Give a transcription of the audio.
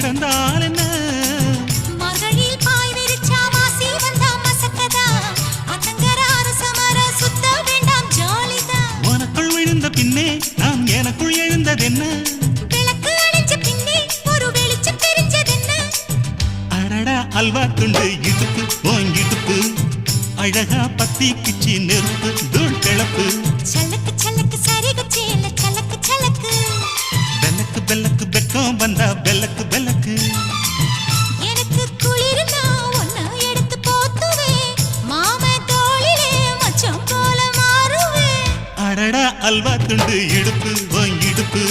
கிடந்தால் என்ன மகளில் பாய் விரிச்சா வாசி வந்தா மசக்கதா அத்தங்கராறு சமர சுத்த வேண்டாம் ஜாலிதான் உனக்குள் விழுந்த பின்னே நான் எனக்குள் எழுந்ததென்ன விளக்கு அணைஞ்ச பின்னே ஒரு வெளிச்சம் தெரிஞ்சதென்ன அடடா அல்வா துண்டு இடுப்பு ஓங்கிடுப்பு அழகா பத்தி கிச்சி நெருப்பு தூள் கிளப்பு சலக்கு சலக்கு சரிகுச்சேல சலக்கு சலக்கு பெல்லக்கு பெல்லக்கு பெக்கம் வந்தா பெல்லக்கு பெல்லக்கு எனக்கு குளிர்னா ஒன்ன எடுத்து போத்துவே மாமே தோளிலே மச்சம் போல மாறுவே அடடா அல்வா துண்டு இடுப்பு ஓங்கிடுப்பு